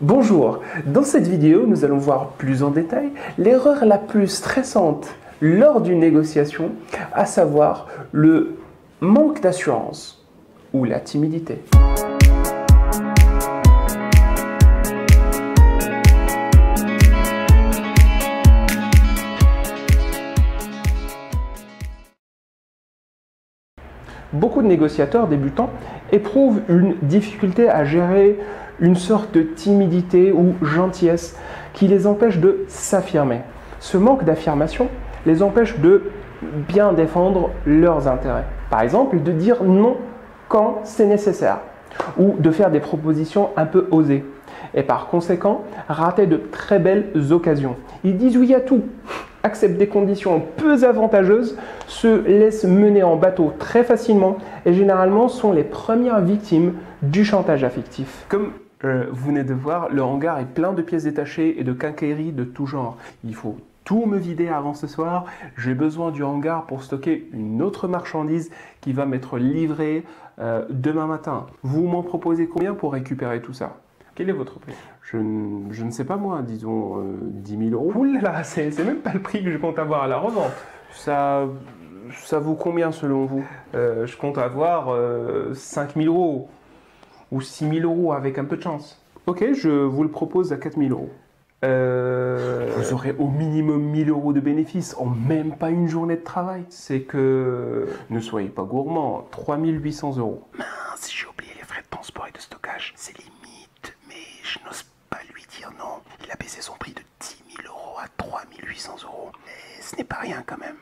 Bonjour, dans cette vidéo, nous allons voir plus en détail l'erreur la plus stressante lors d'une négociation, à savoir le manque d'assurance ou la timidité. Beaucoup de négociateurs débutants éprouvent une difficulté à gérer une sorte de timidité ou gentillesse qui les empêche de s'affirmer. Ce manque d'affirmation les empêche de bien défendre leurs intérêts. Par exemple, de dire non quand c'est nécessaire ou de faire des propositions un peu osées. Et par conséquent, rater de très belles occasions. Ils disent oui à tout, acceptent des conditions peu avantageuses, se laissent mener en bateau très facilement et généralement sont les premières victimes du chantage affectif. Comme vous venez de voir, le hangar est plein de pièces détachées et de quincailleries de tout genre. Il faut tout me vider avant ce soir. J'ai besoin du hangar pour stocker une autre marchandise qui va m'être livrée demain matin. Vous m'en proposez combien pour récupérer tout ça? Quel est votre prix? Je ne sais pas moi, disons 10 000 €. Ouh là là, c'est même pas le prix que je compte avoir à la revente. Ça vaut combien selon vous? Je compte avoir 5 000 € ou 6 000 € avec un peu de chance. Ok, je vous le propose à 4 000 €. Vous aurez au minimum 1 000 € de bénéfices en même pas une journée de travail. C'est que... Ne soyez pas gourmand, 3 800 €. Mince, j'ai oublié les frais de transport et de stockage. C'est limite, mais je n'ose pas lui dire non. Il a baissé son prix de 10 000 € à 3 800 €. Et ce n'est pas rien quand même.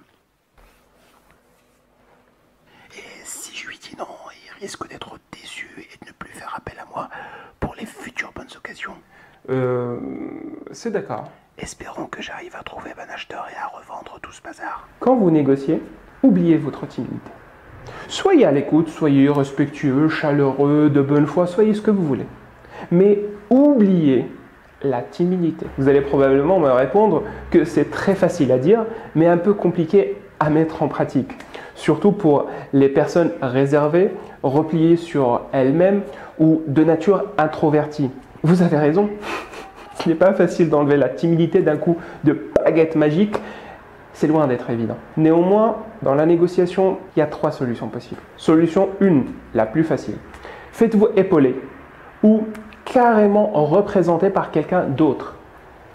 Et si je lui dis non, il risque d'être déçu et de ne plus faire appel à moi pour les futures bonnes occasions. C'est d'accord. Espérons que j'arrive à trouver un acheteur et à revendre tout ce bazar. Quand vous négociez, oubliez votre timidité. Soyez à l'écoute, soyez respectueux, chaleureux, de bonne foi, soyez ce que vous voulez. Mais oubliez la timidité. Vous allez probablement me répondre que c'est très facile à dire, mais un peu compliqué à mettre en pratique. Surtout pour les personnes réservées, repliées sur elles-mêmes ou de nature introvertie. Vous avez raison, ce n'est pas facile d'enlever la timidité d'un coup de baguette magique. C'est loin d'être évident. Néanmoins, dans la négociation, il y a 3 solutions possibles. Solution 1, la plus facile. Faites-vous épauler ou carrément représenté par quelqu'un d'autre,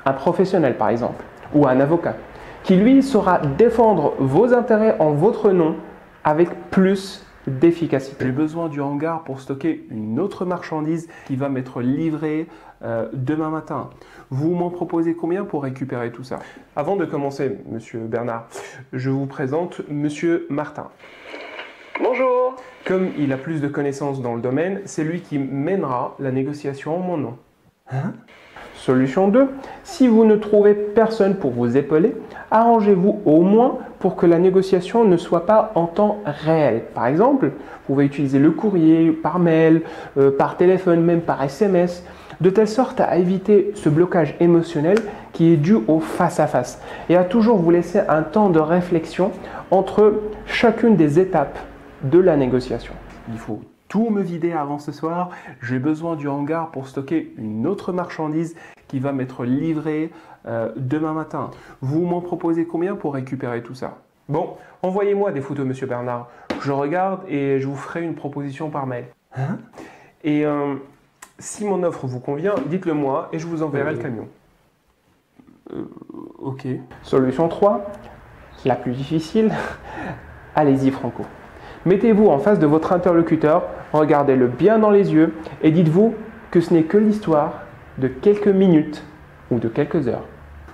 un professionnel par exemple, ou un avocat, qui lui saura défendre vos intérêts en votre nom avec plus d'efficacité. J'ai besoin du hangar pour stocker une autre marchandise qui va m'être livrée demain matin. Vous m'en proposez combien pour récupérer tout ça? Avant de commencer, Monsieur Bernard, je vous présente Monsieur Martin. Bonjour. Comme il a plus de connaissances dans le domaine, c'est lui qui mènera la négociation en mon nom. Solution 2. Si vous ne trouvez personne pour vous épauler, arrangez-vous au moins pour que la négociation ne soit pas en temps réel. Par exemple, vous pouvez utiliser le courrier, par mail, par téléphone, même par SMS, de telle sorte à éviter ce blocage émotionnel qui est dû au face-à-face et à toujours vous laisser un temps de réflexion entre chacune des étapes de la négociation. Il faut tout me vider avant ce soir. J'ai besoin du hangar pour stocker une autre marchandise qui va m'être livrée demain matin. Vous m'en proposez combien pour récupérer tout ça? Bon, envoyez-moi des photos, Monsieur Bernard. Je regarde et je vous ferai une proposition par mail. Et si mon offre vous convient, dites-le moi et je vous enverrai le camion. Ok. Solution 3, la plus difficile. Allez-y, Franco. Mettez-vous en face de votre interlocuteur, regardez-le bien dans les yeux et dites-vous que ce n'est que l'histoire de quelques minutes ou de quelques heures.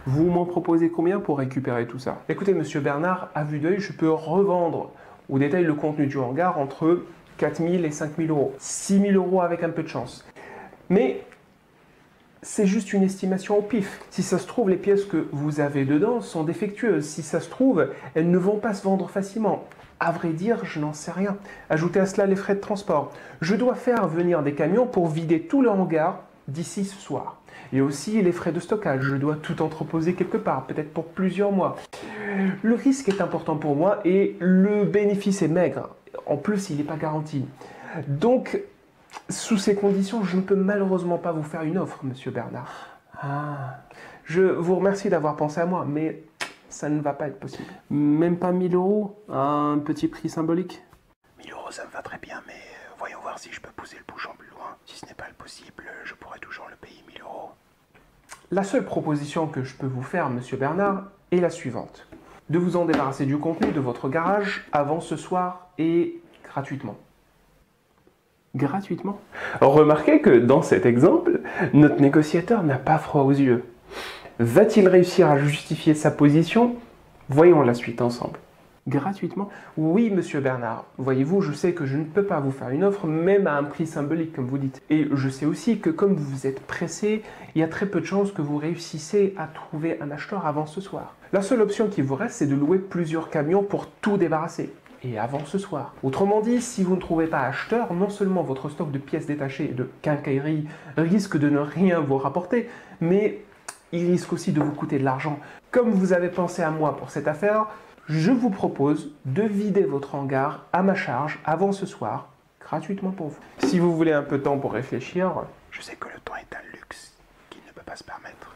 Vous m'en proposez combien pour récupérer tout ça? Écoutez, Monsieur Bernard, à vue d'œil, je peux revendre au détail le contenu du hangar entre 4 000 et 5 000 €. 6 000 € avec un peu de chance. Mais c'est juste une estimation au pif. Si ça se trouve, les pièces que vous avez dedans sont défectueuses. Si ça se trouve, elles ne vont pas se vendre facilement. À vrai dire, je n'en sais rien. Ajoutez à cela les frais de transport. Je dois faire venir des camions pour vider tout le hangar d'ici ce soir. Et aussi les frais de stockage. Je dois tout entreposer quelque part, peut-être pour plusieurs mois. Le risque est important pour moi et le bénéfice est maigre. En plus, il n'est pas garanti. Donc, Sous ces conditions, je ne peux malheureusement pas vous faire une offre, monsieur Bernard. Ah, je vous remercie d'avoir pensé à moi, mais ça ne va pas être possible. Même pas 1000 euros, un petit prix symbolique? 1000 euros, ça me va très bien, mais voyons voir si je peux pousser le bouchon plus loin. Si ce n'est pas le possible, je pourrais toujours le payer 1000 euros. La seule proposition que je peux vous faire, monsieur Bernard, est la suivante. De vous en débarrasser du contenu de votre garage avant ce soir et gratuitement. Gratuitement? Remarquez que dans cet exemple, notre négociateur n'a pas froid aux yeux. Va-t-il réussir à justifier sa position? Voyons la suite ensemble. Gratuitement? Oui, monsieur Bernard. Voyez-vous, je sais que je ne peux pas vous faire une offre, même à un prix symbolique, comme vous dites. Et je sais aussi que comme vous êtes pressé, il y a très peu de chances que vous réussissez à trouver un acheteur avant ce soir. La seule option qui vous reste, c'est de louer plusieurs camions pour tout débarrasser. Et avant ce soir. Autrement dit, si vous ne trouvez pas acheteur, non seulement votre stock de pièces détachées et de quincaillerie risque de ne rien vous rapporter, mais il risque aussi de vous coûter de l'argent. Comme vous avez pensé à moi pour cette affaire, je vous propose de vider votre hangar à ma charge avant ce soir, gratuitement pour vous. Si vous voulez un peu de temps pour réfléchir... Je sais que le temps est un luxe qu'il ne peut pas se permettre.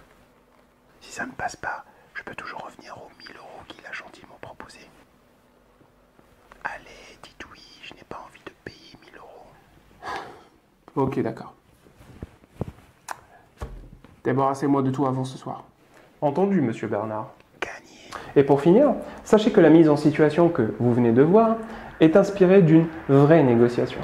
Si ça ne passe pas, je peux toujours revenir aux 1000 euros qu'il a gentiment proposé. Allez, dites oui, je n'ai pas envie de payer 1000 euros. Ok, d'accord. Débarrassez-moi de tout avant ce soir. Entendu, monsieur Bernard. Gagné. Et pour finir, sachez que la mise en situation que vous venez de voir est inspirée d'une vraie négociation.